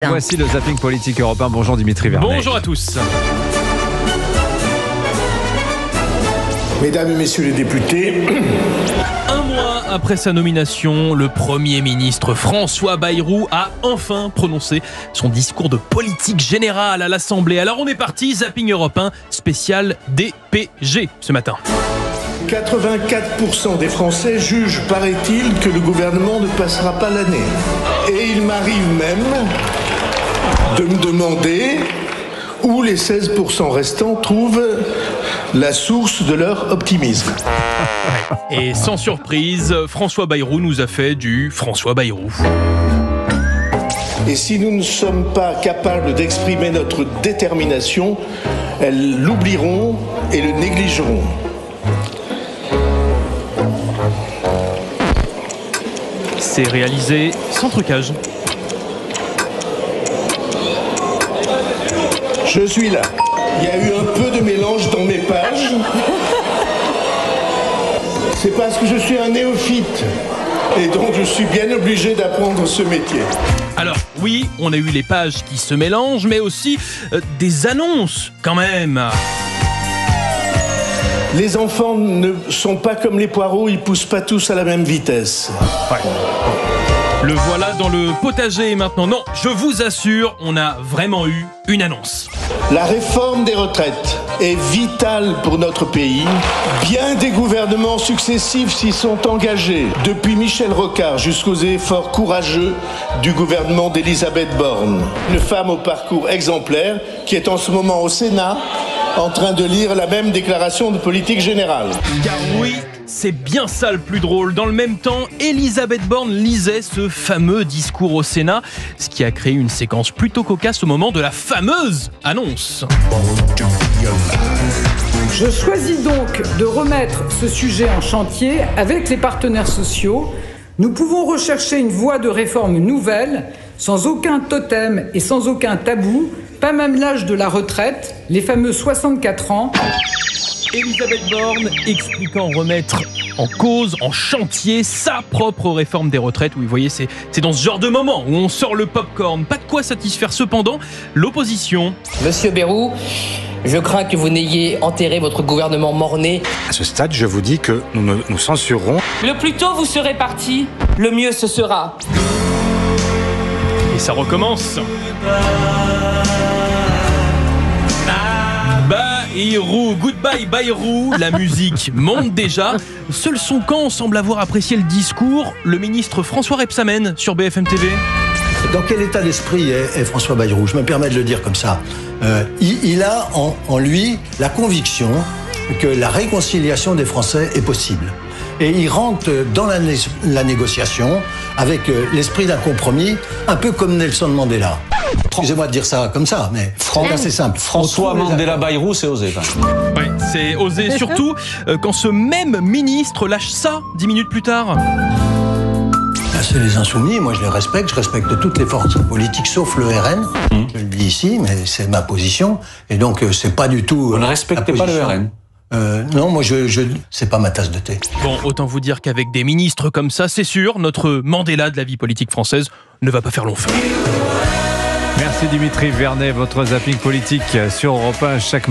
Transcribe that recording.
Voici le zapping politique européen. Bonjour Dimitri Vernet. Bonjour à tous. Mesdames et messieurs les députés, Un mois après sa nomination, le Premier ministre François Bayrou a enfin prononcé son discours de politique générale à l'Assemblée. Alors on est parti, zapping européen spécial DPG ce matin. 84% des Français jugent, paraît-il, que le gouvernement ne passera pas l'année. Et il m'arrive même de me demander où les 16% restants trouvent la source de leur optimisme. Et sans surprise, François Bayrou nous a fait du François Bayrou. Et si nous ne sommes pas capables d'exprimer notre détermination, elles l'oublieront et le négligeront. C'est réalisé sans trucage. Je suis là. Il y a eu un peu de mélange dans mes pages. C'est parce que je suis un néophyte. Et donc je suis bien obligé d'apprendre ce métier. Alors oui, on a eu les pages qui se mélangent, mais aussi des annonces quand même. Les enfants ne sont pas comme les poireaux, ils poussent pas tous à la même vitesse. Ouais. Le voilà dans le potager maintenant. Non, je vous assure, on a vraiment eu une annonce. La réforme des retraites est vitale pour notre pays. Bien des gouvernements successifs s'y sont engagés, depuis Michel Rocard jusqu'aux efforts courageux du gouvernement d'Elisabeth Borne. Une femme au parcours exemplaire qui est en ce moment au Sénat en train de lire la même déclaration de politique générale. Car oui, c'est bien ça le plus drôle. Dans le même temps, Elisabeth Borne lisait ce fameux discours au Sénat, ce qui a créé une séquence plutôt cocasse au moment de la fameuse annonce. Je choisis donc de remettre ce sujet en chantier avec les partenaires sociaux. Nous pouvons rechercher une voie de réforme nouvelle, sans aucun totem et sans aucun tabou, pas même l'âge de la retraite, les fameux 64 ans. Elisabeth Borne expliquant remettre en cause, en chantier, sa propre réforme des retraites. Oui, vous voyez, c'est dans ce genre de moment où on sort le popcorn. Pas de quoi satisfaire cependant l'opposition. Monsieur Bayrou, je crains que vous n'ayez enterré votre gouvernement mort-né. À ce stade, je vous dis que nous censurerons. Le plus tôt vous serez parti, le mieux ce sera. Et ça recommence. Bayrou, goodbye Bayrou, la musique monte déjà. Seul son camp semble avoir apprécié le discours, le ministre François Rebsamen sur BFM TV. Dans quel état d'esprit est François Bayrou ? Je me permets de le dire comme ça. Il a en lui la conviction que la réconciliation des Français est possible. Et il rentre dans la négociation avec l'esprit d'un compromis, un peu comme Nelson Mandela. Excusez-moi de dire ça comme ça, mais c'est assez simple. François Mandela Bayrou, c'est osé. Ouais, c'est osé, surtout quand ce même ministre lâche ça 10 minutes plus tard. C'est les Insoumis, moi je les respecte, je respecte toutes les forces politiques sauf le RN. Je le dis ici, mais c'est ma position. Et donc c'est pas du tout. Vous ne respectez pas le RN ? Non, moi c'est pas ma tasse de thé. Bon, autant vous dire qu'avec des ministres comme ça, c'est sûr, notre Mandela de la vie politique française ne va pas faire long feu. Merci Dimitri Vernet, votre zapping politique sur Europe 1 chaque